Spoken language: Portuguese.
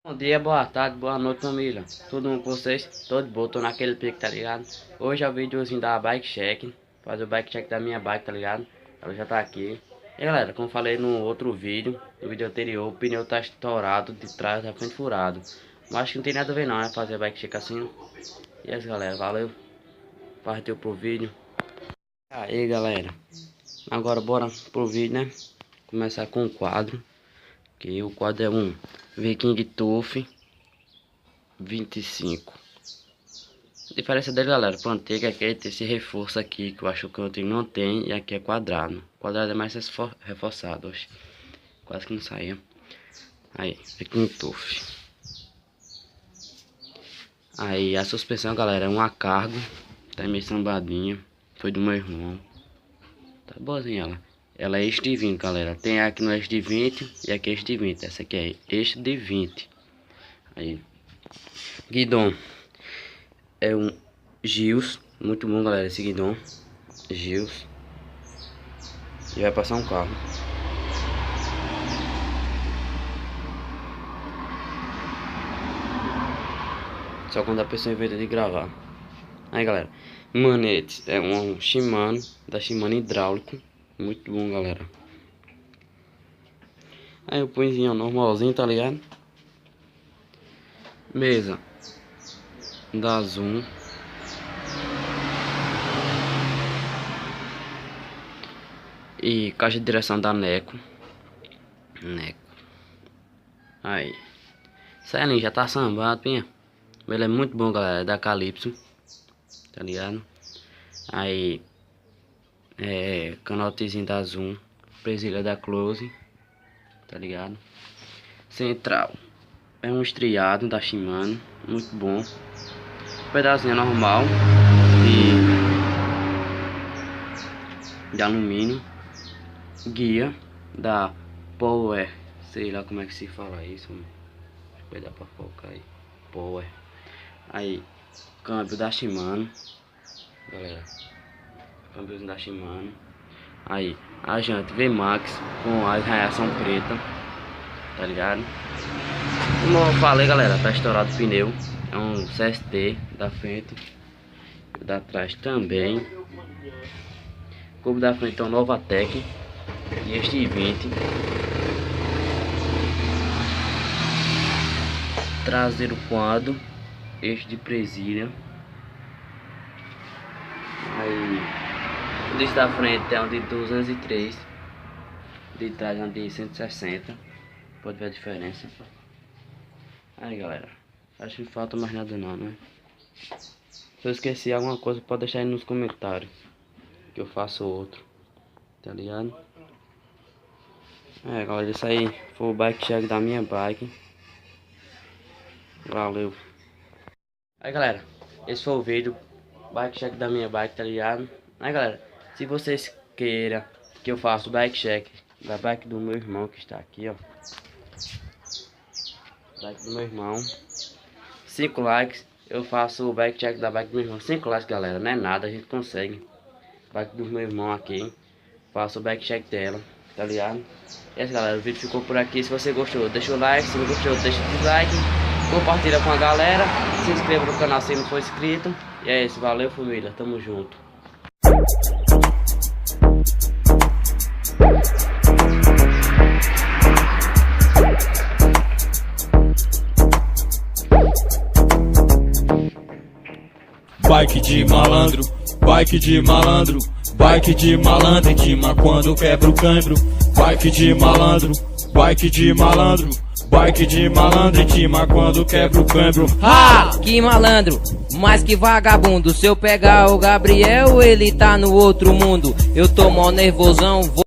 Bom dia, boa tarde, boa noite, família. Tudo bom com vocês? Todo bom, tô naquele pique, tá ligado? Hoje é o videozinho da bike check. Fazer o bike check da minha bike, tá ligado? Ela já tá aqui. E galera, como falei no outro vídeo, no vídeo anterior, o pneu tá estourado de trás, da frente furado. Mas acho que não tem nada a ver não, é fazer bike check assim. E é isso, galera, valeu. Partiu pro vídeo. Aí galera, agora bora pro vídeo, né? Começar com o quadro. Que o quadro é um Viking Tuff 25. A diferença dele, galera, pro antigo é que ele tem esse reforço aqui, que eu acho que o outro não tem, e aqui é quadrado. O quadrado é mais reforçado, oxe. Quase que não saía. Aí, Viking Tuff. Aí a suspensão, galera, é uma cargo. Tá meio sambadinha. Foi do meu irmão. Tá boazinha ela. Ela é eixo de 20, galera. Tem aqui no eixo de 20 e aqui é eixo de 20. Essa aqui é eixo de 20. Aí. Guidão. É um Gils. Muito bom, galera, esse guidão. Gils. E vai passar um carro. Só quando a pessoa inventa de gravar. Aí, galera. Manete. É um Shimano. Da Shimano hidráulico. Muito bom, galera. Aí o punzinho normalzinho, tá ligado? Mesa da Zoom. E caixa de direção da Neco. Aí. Isso aí já tá sambado, pinha. Ele é muito bom, galera. É da Calypso. Tá ligado? Aí. Canotezinho da Zoom. Presilha da Close. Tá ligado? Central. É um estriado da Shimano. Muito bom. Pedacinho normal. De alumínio. Guia da Power. Sei lá como é que se fala isso. Acho que vai dar pra focar aí. Power. Aí. Câmbio da Shimano. Galera. Câmbio da Shimano. Aí, a janta V-Max com a raiação preta. Tá ligado? Como eu falei, galera, tá estourado o pneu. É um CST da frente. O da trás também. O cubo da frente é um Novatec. E este 20. Traseiro quadro. Eixo de presilha. Aí. O disco da frente é um de 203, de trás é um de 160, pode ver a diferença. Aí galera, acho que falta mais nada não, né? Se eu esqueci alguma coisa pode deixar aí nos comentários, que eu faço outro, tá ligado? Galera, isso aí foi o bike check da minha bike. Valeu. Aí galera, esse foi o vídeo, bike check da minha bike, tá ligado? Aí galera, se vocês queiram que eu faça o bike check da bike do meu irmão que está aqui, ó. Bike do meu irmão. 5 likes, eu faço o bike check da bike do meu irmão. 5 likes, galera, não é nada, a gente consegue. Bike do meu irmão aqui. Faço o bike check dela, tá ligado? E é isso, galera, o vídeo ficou por aqui. Se você gostou, deixa o like. Se não gostou, deixa o dislike. Compartilha com a galera. Se inscreva no canal se não for inscrito. E é isso, valeu família, tamo junto. Bike de malandro, bike de malandro, bike de malandro em cima quando quebra o câmbio. Bike de malandro, bike de malandro, bike de malandro em cima quando quebra o câmbio. Ah, que malandro, mas que vagabundo. Se eu pegar o Gabriel, ele tá no outro mundo. Eu tô mó nervosão, vou